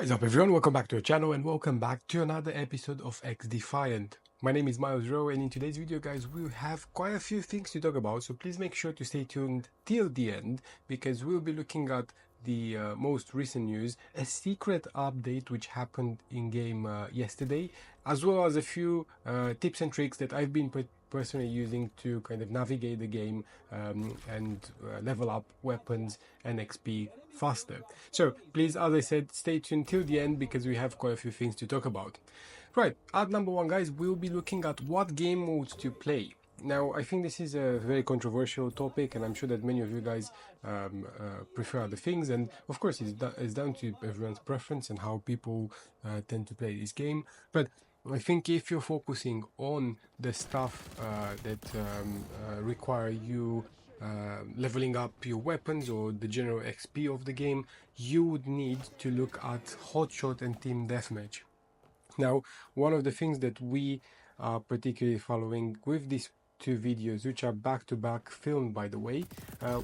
What is up everyone, welcome back to our channel and welcome back to another episode of XDEFIANT. My name is Miles Rowe and in today's video guys we'll have quite a few things to talk about, so please make sure to stay tuned till the end because we'll be looking at the most recent news, a secret update which happened in game yesterday, as well as a few tips and tricks that I've been personally using to kind of navigate the game and level up weapons and XP faster. So please, as I said, stay tuned till the end because we have quite a few things to talk about. Right, at number one guys, we'll be looking at what game modes to play. Now, I think this is a very controversial topic and I'm sure that many of you guys prefer other things, and of course it's down to everyone's preference and how people tend to play this game. But I think if you're focusing on the stuff that require you leveling up your weapons or the general XP of the game, you would need to look at hotshot and team deathmatch. Now, one of the things that we are particularly following with these two videos, which are back-to-back filmed by the way,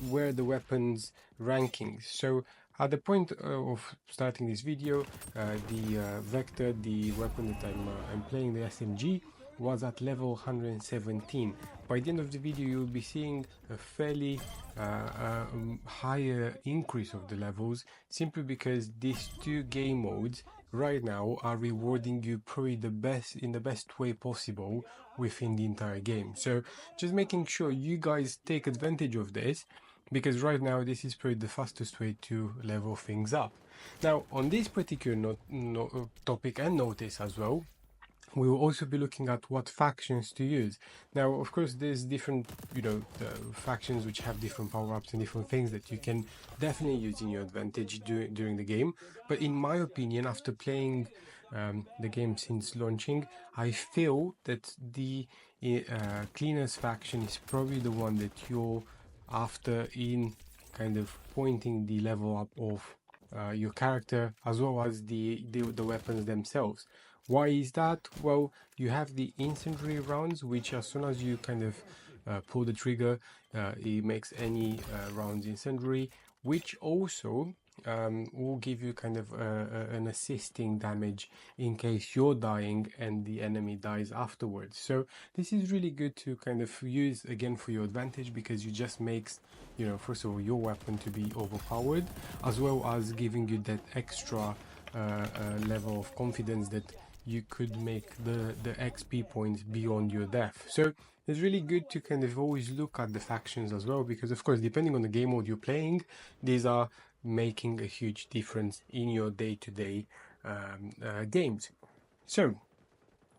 were the weapons rankings. So at the point of starting this video, the Vector, the weapon that I'm playing, the SMG, was at level 117. By the end of the video you'll be seeing a fairly higher increase of the levels, simply because these two game modes right now are rewarding you probably in the best way possible within the entire game. So just making sure you guys take advantage of this, because right now this is probably the fastest way to level things up. Now on this particular topic and notice as well, we will also be looking at what factions to use. Now, of course, there's different, factions which have different power-ups and different things that you can definitely use in your advantage during the game. But in my opinion, after playing the game since launching, I feel that the cleanest faction is probably the one that you're after in kind of pointing the level up of your character, as well as the weapons themselves. Why is that? Well, you have the incendiary rounds, which as soon as you kind of pull the trigger, it makes any rounds incendiary, which also will give you kind of an assisting damage in case you're dying and the enemy dies afterwards. So this is really good to kind of use again for your advantage, because you just makes, first of all, your weapon to be overpowered, as well as giving you that extra level of confidence that you could make the XP points beyond your death. So it's really good to kind of always look at the factions as well, because of course, depending on the game mode you're playing, these are making a huge difference in your day-to-day games. So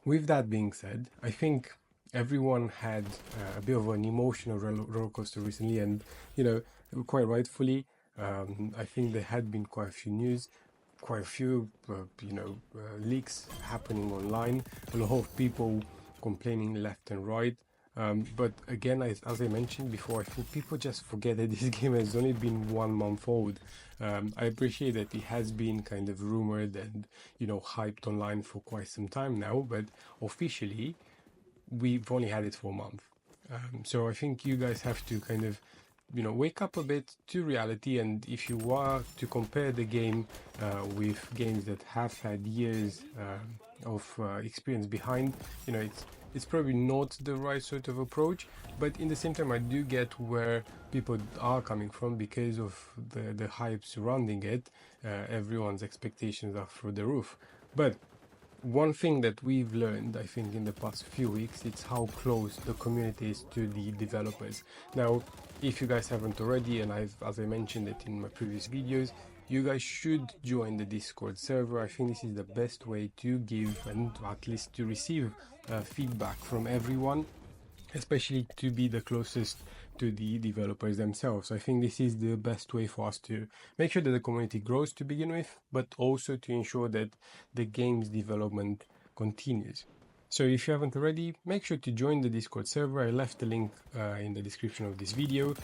with that being said, I think everyone had a bit of an emotional roller coaster recently, and quite rightfully. I think there had been quite a few news, quite a few leaks happening online, a lot of people complaining left and right, but again, as I mentioned before, I think people just forget that this game has only been 1 month old. I appreciate that it has been kind of rumored and hyped online for quite some time now, but officially we've only had it for a month. So I think you guys have to kind of wake up a bit to reality, and if you are to compare the game with games that have had years of experience behind, it's probably not the right sort of approach. But in the same time, I do get where people are coming from because of the hype surrounding it. Everyone's expectations are through the roof. But one thing that we've learned, I think, in the past few weeks, it's how close the community is to the developers. Now, if you guys haven't already, and as I mentioned it in my previous videos, you guys should join the Discord server. I think this is the best way to give and at least to receive feedback from everyone, especially to be the closest to the developers themselves. I think this is the best way for us to make sure that the community grows to begin with, but also to ensure that the game's development continues. So if you haven't already, make sure to join the Discord server. I left the link in the description of this video,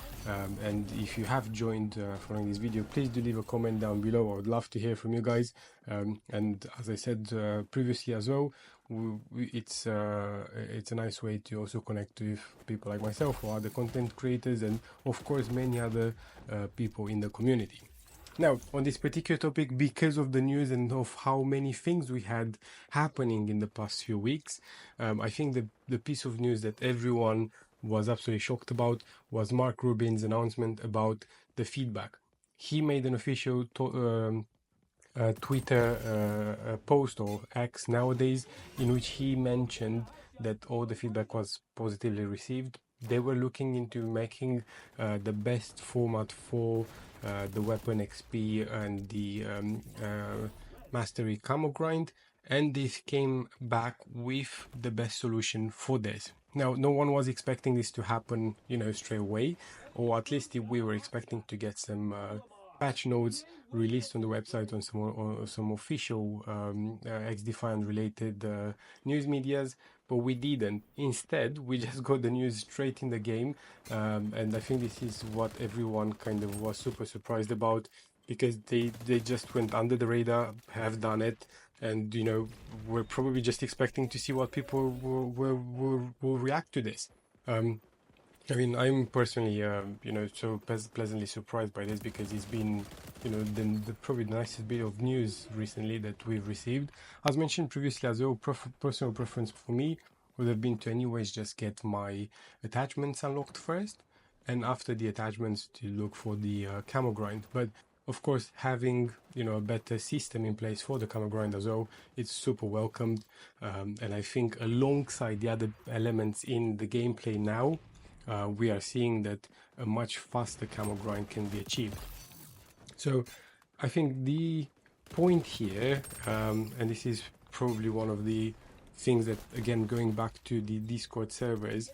and if you have joined following this video, please do leave a comment down below. I would love to hear from you guys, and as I said previously as well, it's a nice way to also connect with people like myself or other content creators, and of course many other people in the community. Now, on this particular topic, because of the news and of how many things we had happening in the past few weeks, I think the piece of news that everyone was absolutely shocked about was Mark Rubin's announcement about the feedback. He made an official Twitter post, or X nowadays, in which he mentioned that all the feedback was positively received. They were looking into making the best format for the weapon XP and the mastery camo grind, and this came back with the best solution for this. Now, no one was expecting this to happen, straight away, or at least we were expecting to get some patch notes released on the website on some official XDefiant related news medias, but we didn't. Instead, we just got the news straight in the game, and I think this is what everyone kind of was super surprised about, because they just went under the radar, have done it, and we're probably just expecting to see what people will react to this. I mean, I'm personally, so pleasantly surprised by this, because it's been, the probably the nicest bit of news recently that we've received. As mentioned previously as well, personal preference for me would have been to anyways just get my attachments unlocked first, and after the attachments to look for the camo grind. But of course, having a better system in place for the camo grind as well, it's super welcomed, and I think alongside the other elements in the gameplay now, we are seeing that a much faster camo grind can be achieved. So I think the point here, and this is probably one of the things that, again, going back to the Discord servers,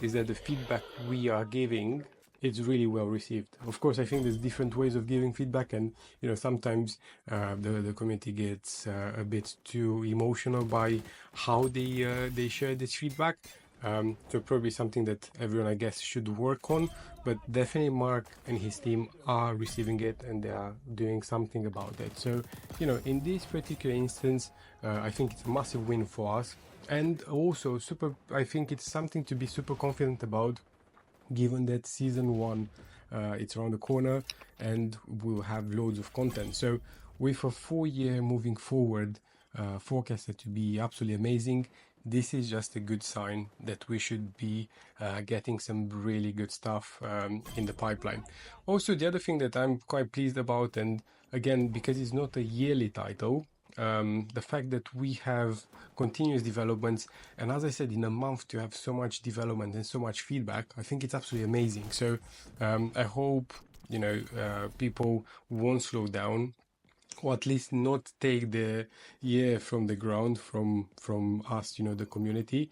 is that the feedback we are giving is really well received. Of course, I think there's different ways of giving feedback, and sometimes the community gets a bit too emotional by how they share this feedback. So probably something that everyone, I guess, should work on, but definitely Mark and his team are receiving it, and they are doing something about it. So, in this particular instance, I think it's a massive win for us, and also I think it's something to be super confident about, given that season 1, it's around the corner, and we'll have loads of content. So with a 4-year moving forward forecasted to be absolutely amazing, this is just a good sign that we should be getting some really good stuff in the pipeline. Also, the other thing that I'm quite pleased about, and again, because it's not a yearly title, the fact that we have continuous developments, and as I said, in a month to have so much development and so much feedback, I think it's absolutely amazing. So I hope people won't slow down, or at least not take the year from the ground from us, the community,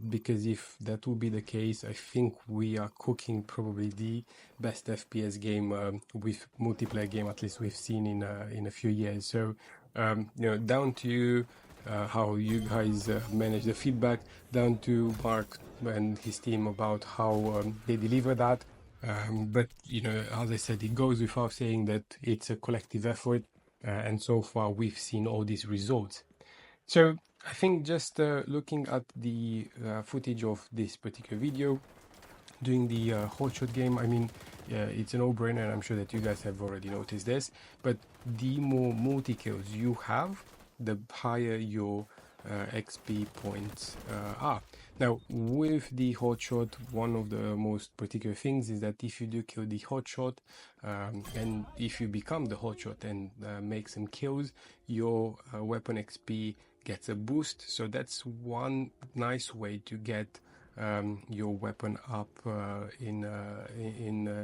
because if that will be the case, I think we are cooking probably the best FPS game with multiplayer game, at least we've seen in a few years. So down to you, how you guys manage the feedback, down to Mark and his team about how they deliver that. But as I said, it goes without saying that it's a collective effort. And so far, we've seen all these results. So I think just looking at the footage of this particular video, doing the hotshot game, I mean, it's a no-brainer, and I'm sure that you guys have already noticed this, but the more multi-kills you have, the higher your XP points are. Now, with the hotshot, one of the most particular things is that if you do kill the hotshot, and if you become the hotshot and make some kills, your weapon XP gets a boost. So that's one nice way to get your weapon up in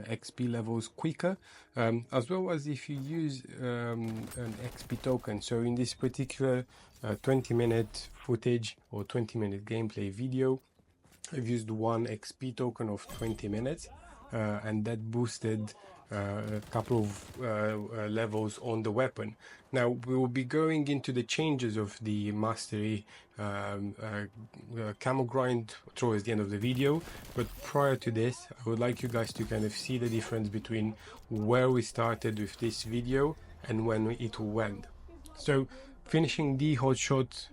XP levels quicker, as well as if you use an XP token. So in this particular 20-minute footage or 20-minute gameplay video, I've used one XP token of 20 minutes, and that boosted a couple of levels on the weapon. Now we will be going into the changes of the mastery camo grind towards the end of the video, but prior to this, I would like you guys to kind of see the difference between where we started with this video and when it will end. So finishing the hotshot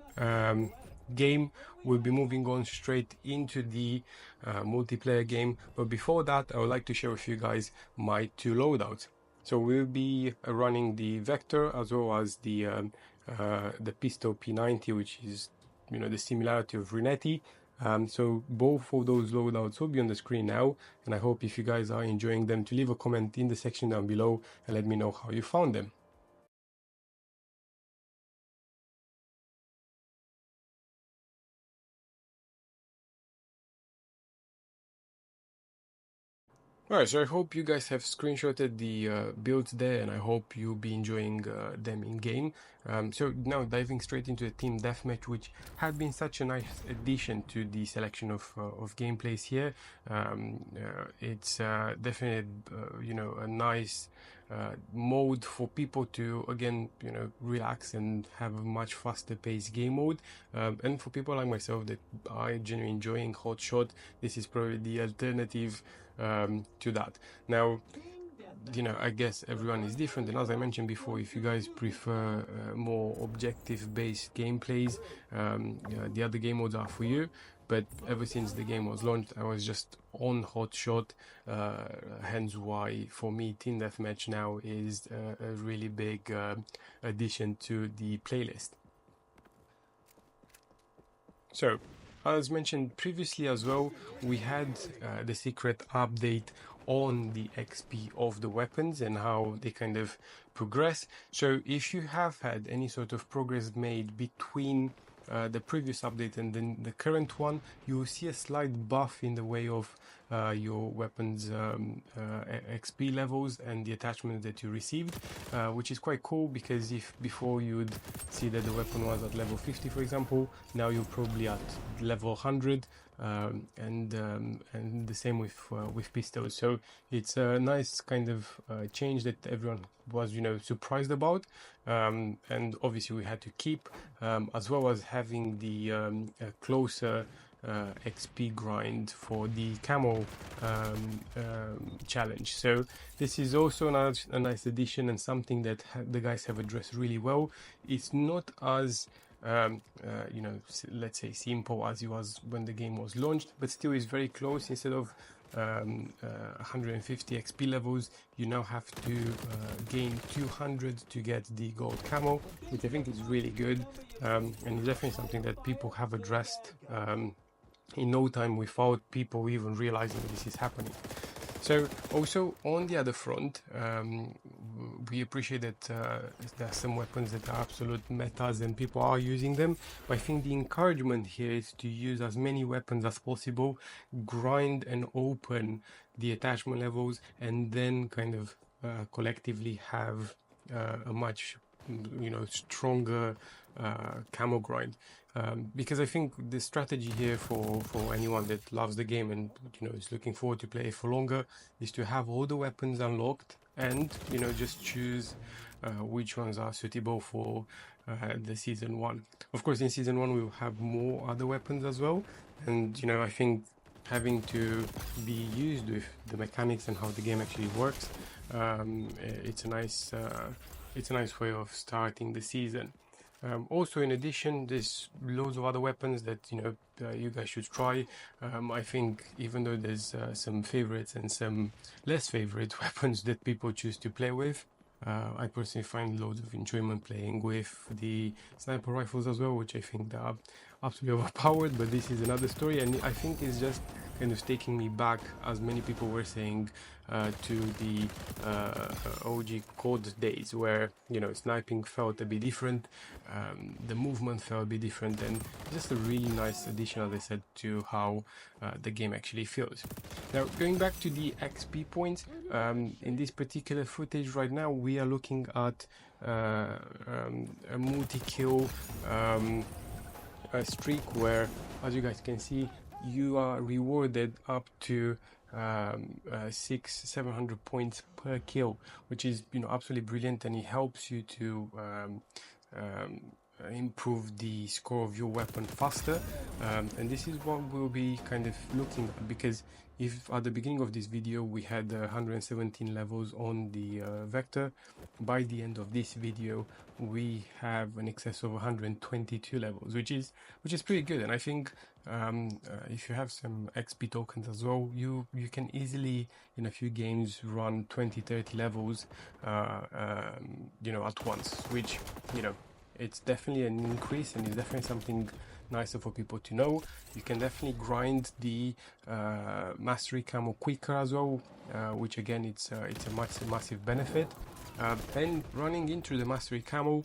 game, we'll be moving on straight into the multiplayer game, but before that I would like to share with you guys my two loadouts. So we'll be running the Vector as well as the Pistol P90, which is, you know, the similarity of Rinetti. So both of those loadouts will be on the screen now, and I hope if you guys are enjoying them to leave a comment in the section down below and let me know how you found them. Alright, so I hope you guys have screenshotted the builds there, and I hope you'll be enjoying them in game. So now diving straight into the team deathmatch, which had been such a nice addition to the selection of gameplays here. It's definitely you know, a nice mode for people to, again, you know, relax and have a much faster paced game mode. And for people like myself that are genuinely enjoying hot shot, this is probably the alternative to that. Now, you know, I guess everyone is different, and as I mentioned before, if you guys prefer more objective based gameplays, the other game modes are for you. But ever since the game was launched, I was just on hot shot, hence why for me Team Deathmatch now is a really big addition to the playlist. So, as mentioned previously as well, we had the secret update on the XP of the weapons and how they kind of progress. So if you have had any sort of progress made between the previous update and then the current one, you will see a slight buff in the way of your weapons XP levels and the attachment that you received, which is quite cool, because if before you'd see that the weapon was at level 50, for example, now you're probably at level 100, and the same with pistols. So it's a nice kind of change that everyone was, you know, surprised about, and obviously we had to keep, as well as having the closer XP grind for the camo challenge. So this is also a nice addition and something that the guys have addressed really well. It's not as you know, let's say simple as it was when the game was launched, but still is very close. Instead of 150 XP levels, you now have to gain 200 to get the gold camo, which I think is really good, and it's definitely something that people have addressed in no time without people even realizing this is happening. So also on the other front, we appreciate that there are some weapons that are absolute metas and people are using them. But I think the encouragement here is to use as many weapons as possible, grind and open the attachment levels, and then kind of collectively have a much, you know, stronger camo grind. Because I think the strategy here for anyone that loves the game and, you know, is looking forward to play for longer is to have all the weapons unlocked and, you know, just choose which ones are suitable for the season 1. Of course, in season 1 we will have more other weapons as well, and, you know, I think having to be used with the mechanics and how the game actually works, it's a nice way of starting the season. Also, in addition, there's loads of other weapons that, you know, you guys should try. I think even though there's some favorites and some less favorite weapons that people choose to play with, I personally find loads of enjoyment playing with the sniper rifles as well, which I think they are absolutely overpowered, but this is another story, and I think it's just kind of taking me back, as many people were saying, to the OG COD days, where, you know, sniping felt a bit different, the movement felt a bit different, and just a really nice addition, as I said, to how the game actually feels. Now, going back to the XP points, in this particular footage right now, we are looking at a multi-kill streak where, as you guys can see, you are rewarded up to 600-700 points per kill, which is, you know, absolutely brilliant, and it helps you to improve the score of your weapon faster, and this is what we'll be kind of looking at, because if at the beginning of this video we had 117 levels on the vector, by the end of this video we have an excess of 122 levels, which is pretty good. And I think if you have some XP tokens as well, you can easily in a few games run 20-30 levels you know, at once, which, you know, it's definitely an increase and it's definitely something nicer for people to know. You can definitely grind the mastery camo quicker as well, which again, it's a massive benefit. And running into the mastery camo,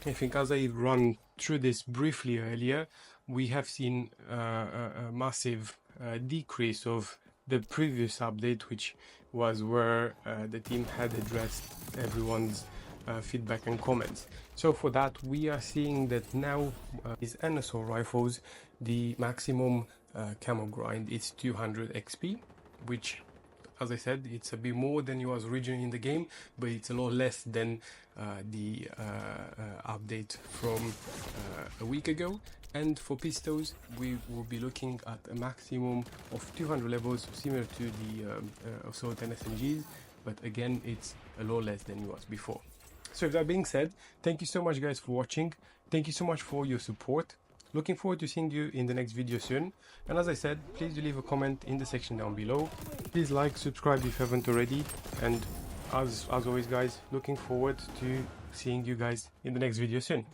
I think as I run through this briefly earlier, we have seen a massive decrease of the previous update, which was where the team had addressed everyone's feedback and comments. So for that, we are seeing that now is NSO rifles, the maximum camo grind is 200 XP, which, as I said, it's a bit more than it was originally in the game, but it's a lot less than the update from a week ago. And for pistols, we will be looking at a maximum of 200 levels, similar to the assault and SMGs, but again, it's a lot less than it was before. So with that being said, thank you so much guys for watching. Thank you so much for your support. Looking forward to seeing you in the next video soon. And as I said, please do leave a comment in the section down below. Please like, subscribe if you haven't already. And as always guys, looking forward to seeing you guys in the next video soon.